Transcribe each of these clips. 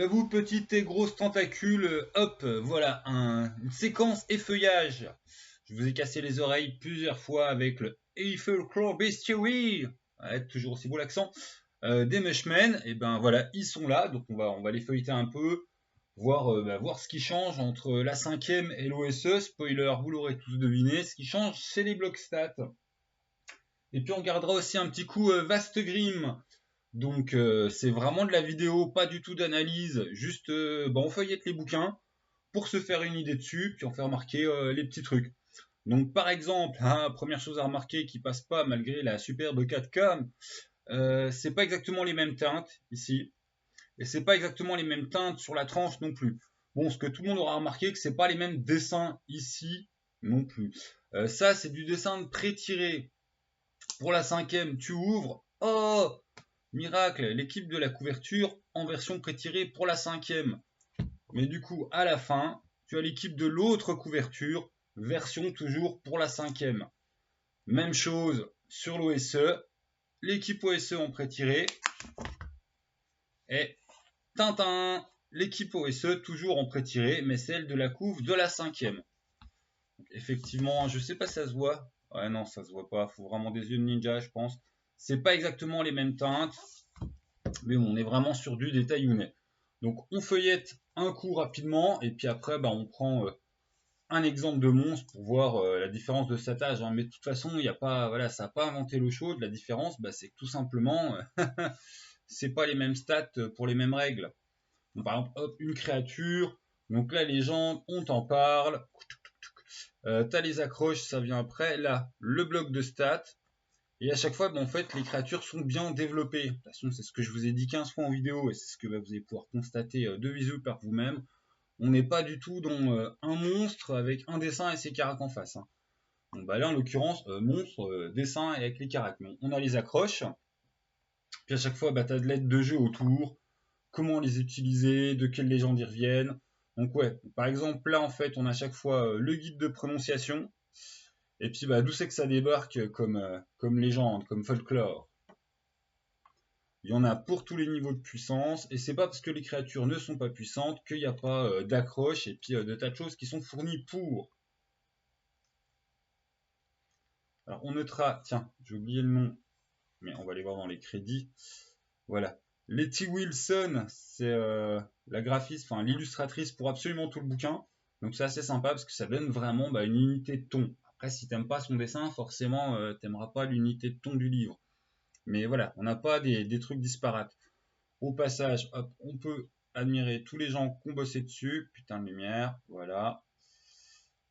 Et à vous, petites et grosses tentacules, hop, voilà, une séquence effeuillage. Je vous ai cassé les oreilles plusieurs fois avec le Eiffel Claw Bestiary, ouais, toujours aussi beau l'accent, des Mushmen. Et ben voilà, ils sont là, donc on va les feuilleter un peu, voir ce qui change entre la 5e et l'OSE. Spoiler, vous l'aurez tous deviné, ce qui change, c'est les blocs stats. Et puis on regardera aussi un petit coup Vaste Grim. Donc c'est vraiment de la vidéo, pas du tout d'analyse, juste on feuillette les bouquins pour se faire une idée dessus, puis on fait remarquer les petits trucs. Donc par exemple, première chose à remarquer qui passe pas malgré la superbe 4K, c'est pas exactement les mêmes teintes ici, et c'est pas exactement les mêmes teintes sur la tranche non plus. Bon, ce que tout le monde aura remarqué, que c'est pas les mêmes dessins ici non plus. Ça, c'est du dessin pré-tiré. Pour la 5e, tu ouvres, oh miracle, l'équipe de la couverture en version pré-tirée pour la 5e. Mais du coup, à la fin, tu as l'équipe de l'autre couverture, version toujours pour la 5e. Même chose sur l'OSE, l'équipe OSE en pré-tiré. Et Tintin, l'équipe OSE toujours en pré-tiré, mais celle de la couve de la 5e. Effectivement, je sais pas si ça se voit. Ouais, non, ça se voit pas. Faut vraiment des yeux de ninja, je pense. C'est pas exactement les mêmes teintes. Mais bon, on est vraiment sur du détail unet. Donc on feuillette un coup rapidement et puis après on prend un exemple de monstre pour voir la différence de satage. Mais de toute façon, il y a pas, voilà, ça n'a pas inventé l'eau chaude. La différence, c'est que tout simplement, c'est pas les mêmes stats pour les mêmes règles. Donc, par exemple, hop, une créature. Donc là, les gens, on t'en parle. T'as les accroches, ça vient après. Là, le bloc de stats. Et à chaque fois, en fait, les créatures sont bien développées. De toute façon, c'est ce que je vous ai dit 15 fois en vidéo et c'est ce que vous allez pouvoir constater de visu par vous-même. On n'est pas du tout dans un monstre avec un dessin et ses caracs en face. Donc là, en l'occurrence, monstre, dessin et avec les caracs. Mais on a les accroches. Puis à chaque fois, tu as de l'aide de jeu autour. Comment les utiliser, de quelle légende ils reviennent. Donc ouais, par exemple, là, en fait, on a à chaque fois le guide de prononciation. Et puis, d'où c'est que ça débarque comme légende, comme folklore. Il y en a pour tous les niveaux de puissance, et c'est pas parce que les créatures ne sont pas puissantes qu'il n'y a pas d'accroche et puis de tas de choses qui sont fournies pour. Alors on notera, tiens, j'ai oublié le nom, mais on va aller voir dans les crédits. Voilà. Letty Wilson, c'est la graphiste, enfin l'illustratrice pour absolument tout le bouquin. Donc c'est assez sympa parce que ça donne vraiment une unité de ton. Après, si t'aimes pas son dessin, forcément, t'aimeras pas l'unité de ton du livre. Mais voilà, on n'a pas des trucs disparates. Au passage, hop, on peut admirer tous les gens qui ont bossé dessus. Putain de lumière, voilà.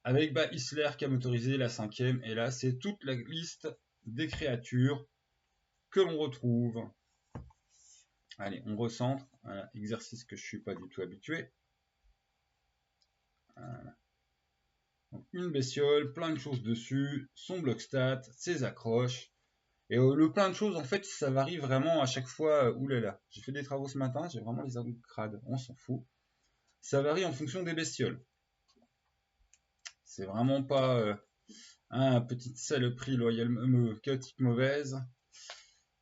Avec Isler qui a motorisé la 5e. Et là, c'est toute la liste des créatures que l'on retrouve. Allez, on recentre. Voilà, exercice que je ne suis pas du tout habitué. Voilà. Donc, une bestiole, plein de choses dessus, son bloc stat, ses accroches. Et le plein de choses, en fait, ça varie vraiment à chaque fois. Oulala, j'ai fait des travaux ce matin, j'ai vraiment les ongles crades, on s'en fout. Ça varie en fonction des bestioles. C'est vraiment pas petite saloperie loyale, chaotique mauvaise.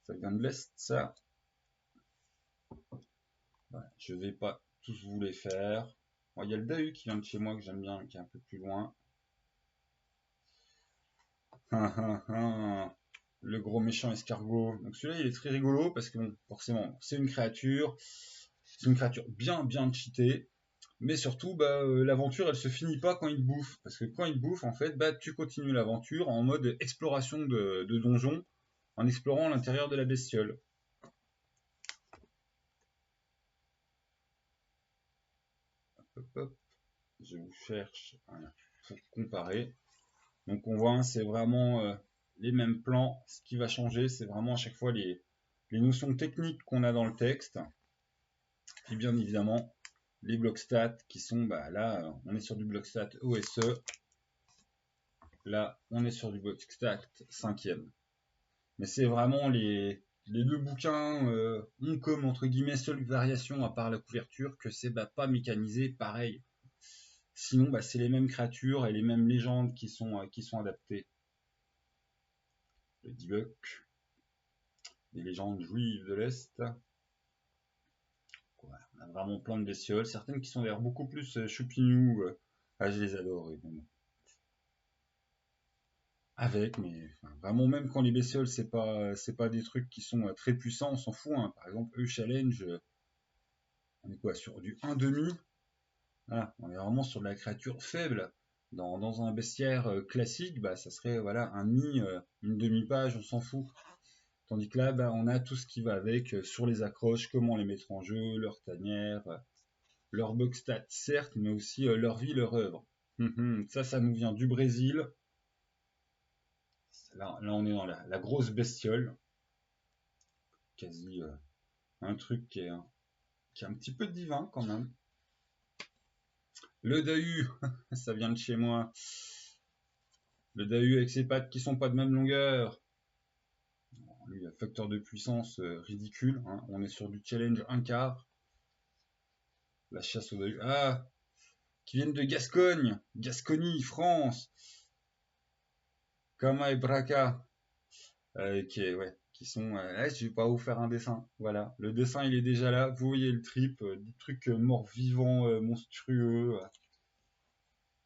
Ça vient de l'Est, ça. Voilà, je vais pas tous vous les faire. Il y a le Dahu qui vient de chez moi que j'aime bien, qui est un peu plus loin. Le gros méchant escargot. Donc celui-là, il est très rigolo parce que forcément, c'est une créature. C'est une créature bien cheatée. Mais surtout, l'aventure, elle se finit pas quand il te bouffe. Parce que quand il te bouffe, en fait, tu continues l'aventure en mode exploration de donjon, en explorant l'intérieur de la bestiole. Hop, hop. Je vous cherche pour comparer. Donc on voit, c'est vraiment les mêmes plans. Ce qui va changer, c'est vraiment à chaque fois les notions techniques qu'on a dans le texte. Et bien évidemment, les blocs stats qui sont, là, on est sur du bloc stat OSE. Là, on est sur du bloc stat 5e. Mais c'est vraiment les deux bouquins ont comme, entre guillemets, seule variation, à part la couverture, que c'est pas mécanisé pareil. Sinon, c'est les mêmes créatures et les mêmes légendes qui sont adaptées. Le Dybbuk, les légendes juives de l'Est. Ouais, on a vraiment plein de bestioles. Certaines qui sont d'ailleurs beaucoup plus choupignou. Ah, je les adore. Oui, bon. Avec, mais enfin, vraiment même quand les bestioles c'est pas des trucs qui sont très puissants, on s'en fout. Hein. Par exemple, eux challenge, on est quoi sur du 1,5. Voilà, on est vraiment sur de la créature faible. Dans un bestiaire classique, bah, ça serait voilà, un demi, une demi-page, on s'en fout. Tandis que là, bah, on a tout ce qui va avec sur les accroches, comment les mettre en jeu, leur tanière, leur box stat, certes, mais aussi leur vie, leur œuvre. Ça nous vient du Brésil. Là on est dans la grosse bestiole. Quasi un truc qui est un petit peu divin quand même. Le Dahu, ça vient de chez moi. Le Dahu avec ses pattes qui sont pas de même longueur. Lui, facteur de puissance ridicule. Hein. On est sur du challenge 1 quart. La chasse au Dahu. Ah, qui viennent de Gascogne. Gascogne, France. Kama et Braca. Qui sont. Je vais pas vous faire un dessin. Voilà. Le dessin, il est déjà là. Vous voyez le trip. Des trucs morts-vivants, monstrueux.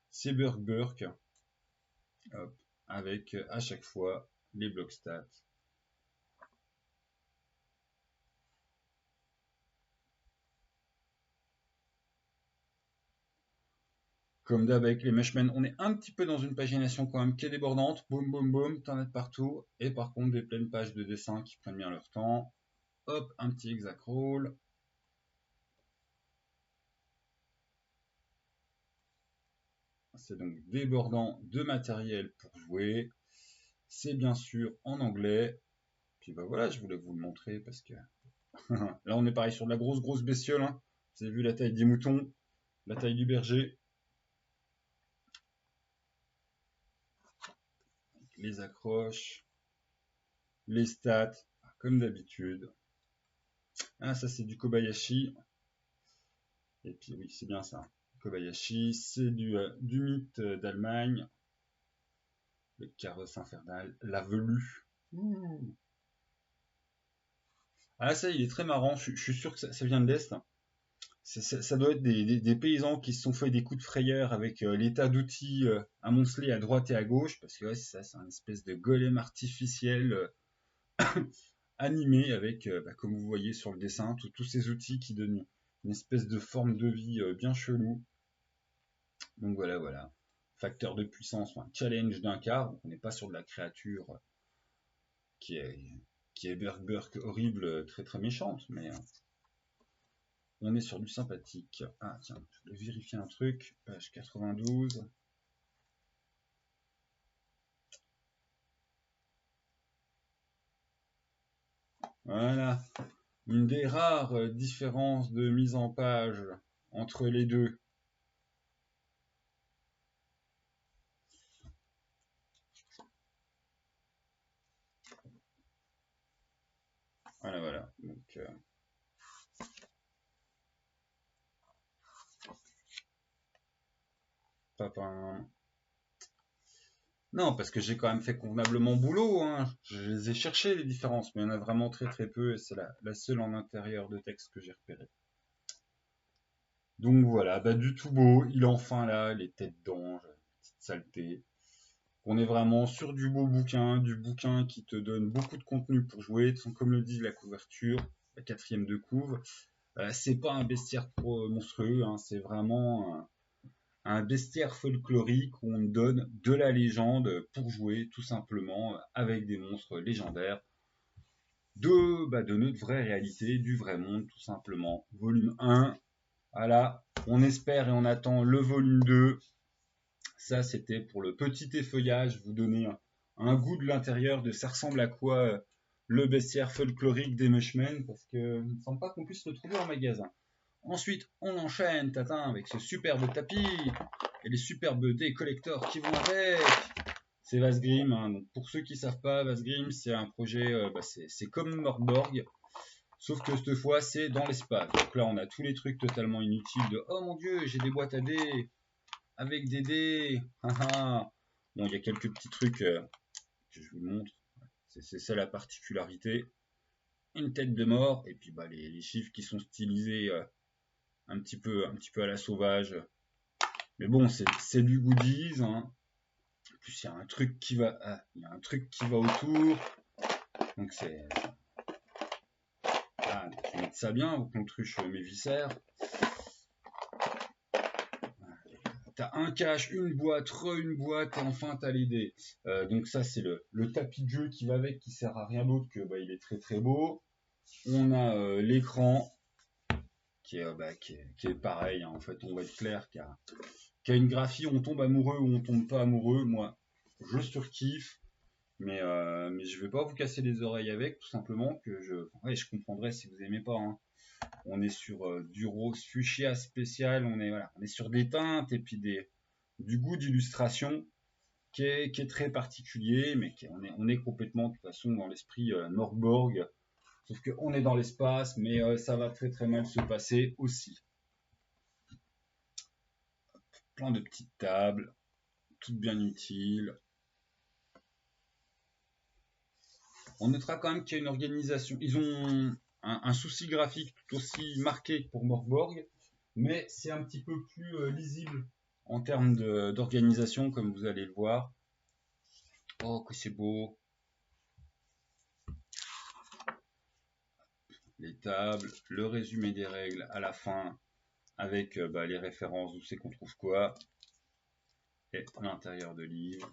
C'est Burk. Hop, avec à chaque fois les blocs stats. Comme d'hab avec les meshmen, on est un petit peu dans une pagination quand même qui est débordante. Boum, boum, boum, t'en as de partout. Et par contre, des pleines pages de dessin qui prennent bien leur temps. Hop, un petit exact roll. C'est donc débordant de matériel pour jouer. C'est bien sûr en anglais. Puis bah voilà, je voulais vous le montrer parce que là on est pareil sur de la grosse bestiole. Hein. Vous avez vu la taille des moutons, la taille du berger. Les accroches, les stats, comme d'habitude. Ah, ça c'est du Kobayashi. Et puis oui, c'est bien ça. Kobayashi, c'est du mythe d'Allemagne. Le carrosse infernal, la velue. Ah ça, il est très marrant. Je suis sûr que ça vient de l'Est. Ça doit être des paysans qui se sont fait des coups de frayeur avec les tas d'outils amoncelés à droite et à gauche. Parce que ouais, c'est ça, c'est un espèce de golem artificiel animé avec, comme vous voyez sur le dessin, tous ces outils qui donnent une espèce de forme de vie bien chelou. Donc voilà. Facteur de puissance, enfin, challenge d'un quart. Donc on n'est pas sur de la créature qui est, qui est Burk horrible, très méchante, mais on est sur du sympathique. Ah tiens, je vais vérifier un truc. Page 92. Voilà. Une des rares différences de mise en page entre les deux. Voilà. Donc, papin. Non, parce que j'ai quand même fait convenablement boulot. Hein. Je les ai cherchés, les différences, mais il y en a vraiment très peu, et c'est la seule en intérieur de texte que j'ai repérée. Donc voilà, bah, du tout beau, il est enfin là, les têtes d'ange, petite saleté. On est vraiment sur du bouquin qui te donne beaucoup de contenu pour jouer. Comme le dit la couverture, la 4e de couve, c'est pas un bestiaire trop monstrueux, hein, c'est vraiment un bestiaire folklorique où on donne de la légende pour jouer tout simplement avec des monstres légendaires de notre vraie réalité, du vrai monde tout simplement. Volume 1, voilà, on espère et on attend le volume 2. Ça c'était pour le petit effeuillage, vous donner un goût de l'intérieur de ça ressemble à quoi le bestiaire folklorique des Mushmen, parce que il ne semble pas qu'on puisse le trouver en magasin. Ensuite, on enchaîne, Tatin, avec ce superbe tapis et les superbes dés collectors qui vont avec. C'est Vasgrim. Hein. Donc pour ceux qui ne savent pas, Vasgrim, c'est un projet, c'est comme Mordborg, sauf que cette fois, c'est dans l'espace. Donc là, on a tous les trucs totalement inutiles de oh mon dieu, j'ai des boîtes à dés avec des dés. Bon, il y a quelques petits trucs que je vous montre. C'est ça la particularité. Une tête de mort, et puis les chiffres qui sont stylisés un petit peu à la sauvage. Mais bon, c'est du goodies. Hein. En plus, il y a un truc qui va, il y a un truc qui va autour. Donc c'est, je vais mettre ça bien, pour qu'on truche mes viscères. T'as un cache, une boîte, une boîte, et enfin t'as les dés. Donc ça c'est le tapis de jeu qui va avec, qui sert à rien d'autre que il est très très beau. On a l'écran qui est pareil, hein. En fait on va être clair, qui a une graphie, on tombe amoureux ou on tombe pas amoureux. Moi je surkiffe, mais je vais pas vous casser les oreilles avec, tout simplement que je comprendrais si vous aimez pas. Hein. On est sur du rose fuchsia spécial, on est sur des teintes et puis du goût d'illustration qui est très particulier, mais on est complètement de toute façon dans l'esprit Morgborg, sauf qu'on est dans l'espace, mais ça va très très mal se passer aussi. Plein de petites tables, toutes bien utiles. On notera quand même qu'il y a une organisation. Ils ont un souci graphique tout aussi marqué que pour Morgborg, mais c'est un petit peu plus lisible en termes d'organisation, comme vous allez le voir. Oh, que c'est beau! Les tables, le résumé des règles à la fin, avec les références d'où c'est qu'on trouve quoi, et l'intérieur de livre.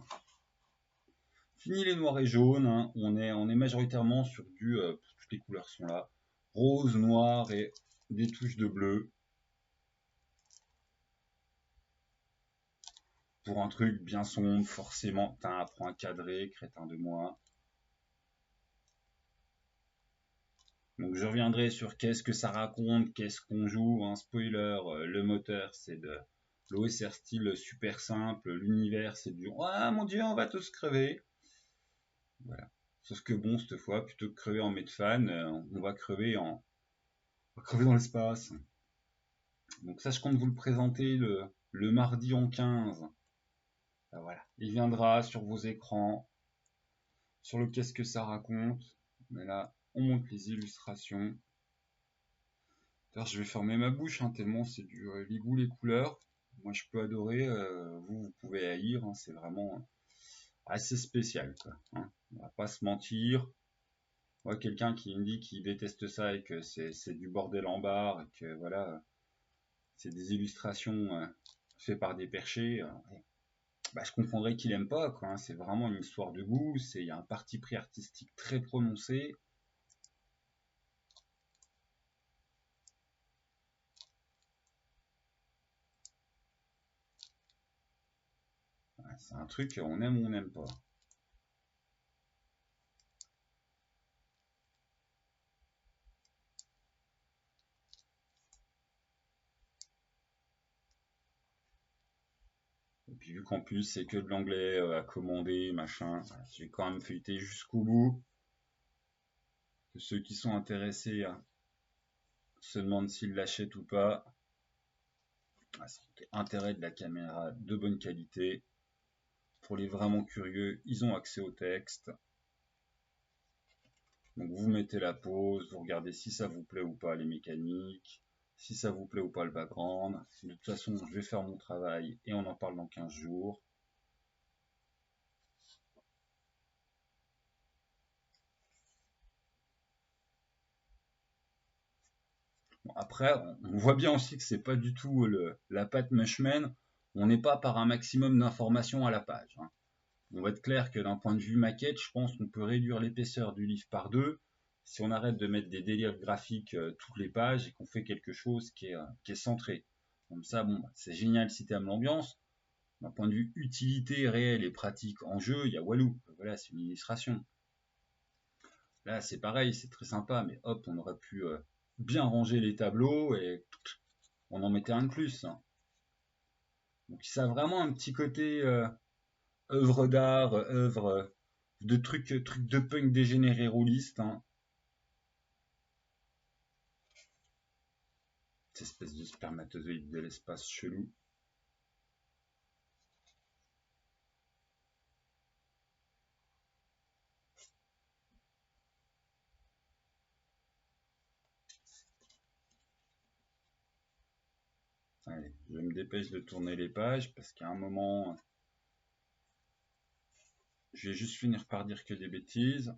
Fini les noirs et jaunes, hein. On est majoritairement sur toutes les couleurs sont là, rose, noir et des touches de bleu. Pour un truc bien sombre, forcément, t'as un point cadré, crétin de moi. Donc je reviendrai sur qu'est-ce que ça raconte, qu'est-ce qu'on joue. Un spoiler, le moteur c'est de l'OSR style super simple, l'univers c'est du ah mon dieu on va tous crever. Voilà. Sauf que bon cette fois plutôt que crever en Medfan, on va crever dans l'espace. Donc ça je compte vous le présenter le mardi en 15. Ben, voilà, il viendra sur vos écrans, sur le qu'est-ce que ça raconte. Mais là on monte les illustrations. Alors, je vais fermer ma bouche, hein, tellement c'est du les goûts, les couleurs. Moi, je peux adorer, vous pouvez haïr, hein, c'est vraiment assez spécial, quoi, hein. On va pas se mentir. Moi, quelqu'un qui me dit qu'il déteste ça et que c'est du bordel en barre et que voilà, c'est des illustrations faites par des perchés, ouais. Je comprendrais qu'il aime pas, quoi, hein. C'est vraiment une histoire de goût, il y a un parti pris artistique très prononcé. Ouais, c'est un truc, on aime ou on n'aime pas. Et puis vu qu'en plus c'est que de l'anglais à commander, machin, j'ai quand même feuilleté jusqu'au bout. Que ceux qui sont intéressés se demandent s'ils l'achètent ou pas. C'est intérêt de la caméra de bonne qualité. Pour les vraiment curieux, ils ont accès au texte. Donc vous mettez la pause, vous regardez si ça vous plaît ou pas les mécaniques, si ça vous plaît ou pas le background. De toute façon, je vais faire mon travail et on en parle dans 15 jours. Bon, après, on voit bien aussi que c'est pas du tout la patte Mushman. On n'est pas par un maximum d'informations à la page, hein. On va être clair que d'un point de vue maquette, je pense qu'on peut réduire l'épaisseur du livre par deux si on arrête de mettre des délires graphiques toutes les pages et qu'on fait quelque chose qui est centré. Comme ça, bon, c'est génial si tu aimes l'ambiance. D'un point de vue utilité réelle et pratique en jeu, il y a Walou. Voilà, c'est une illustration. Là, c'est pareil, c'est très sympa, mais hop, on aurait pu bien ranger les tableaux et on en mettait un de plus, hein. Donc ça a vraiment un petit côté œuvre d'art, œuvre de trucs de punk dégénéré rouliste, hein. Cette espèce de spermatozoïde de l'espace chelou. Allez, je me dépêche de tourner les pages parce qu'à un moment, je vais juste finir par dire que des bêtises.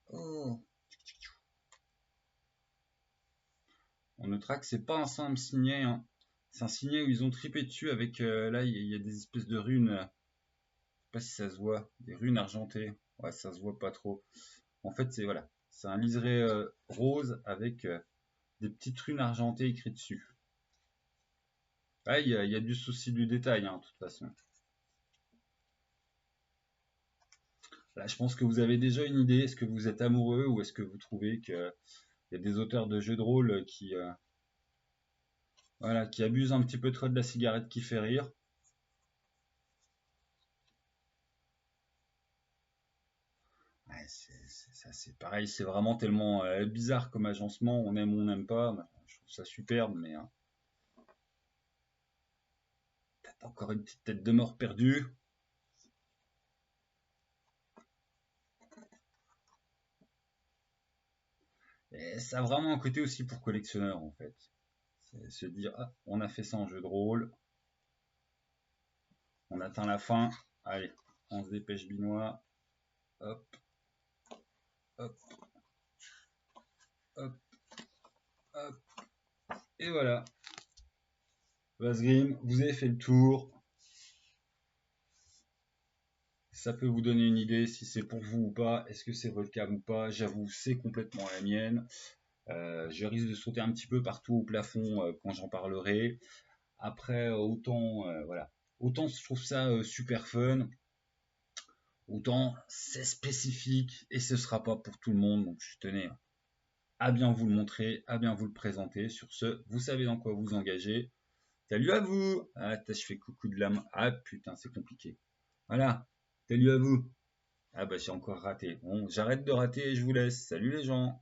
Oh. On notera que c'est pas un simple signet, hein. C'est un signet où ils ont tripé dessus avec là il y a des espèces de runes. Je sais pas si ça se voit, des runes argentées. Ouais, ça se voit pas trop. En fait, c'est voilà, c'est un liseré rose avec des petites runes argentées écrites dessus. Ah, il y a du souci du détail, hein, de toute façon. Là, je pense que vous avez déjà une idée. Est-ce que vous êtes amoureux ou est-ce que vous trouvez qu'il y a des auteurs de jeux de rôle qui, voilà, qui abusent un petit peu trop de la cigarette qui fait rire? Ouais, ça, c'est pareil, c'est vraiment tellement bizarre comme agencement. On aime ou on n'aime pas. Je trouve ça superbe, mais peut-être encore une petite tête de mort perdue. Et ça a vraiment un côté aussi pour collectionneur en fait. C'est se dire, ah, on a fait ça en jeu de rôle, on atteint la fin, allez, on se dépêche binois, hop, hop, hop, hop, et voilà. Vasgrim, vous avez fait le tour. Ça peut vous donner une idée si c'est pour vous ou pas. Est-ce que c'est votre cas ou pas? J'avoue, c'est complètement la mienne. Je risque de sauter un petit peu partout au plafond quand j'en parlerai. Après, voilà, autant je trouve ça super fun, autant c'est spécifique et ce sera pas pour tout le monde. Donc je tenais à bien vous le montrer, à bien vous le présenter. Sur ce, vous savez dans quoi vous engager. Salut à vous! Ah, je fais coucou de l'âme. Ah putain, c'est compliqué. Voilà. Salut à vous! Ah bah j'ai encore raté. Bon, j'arrête de rater et je vous laisse. Salut les gens!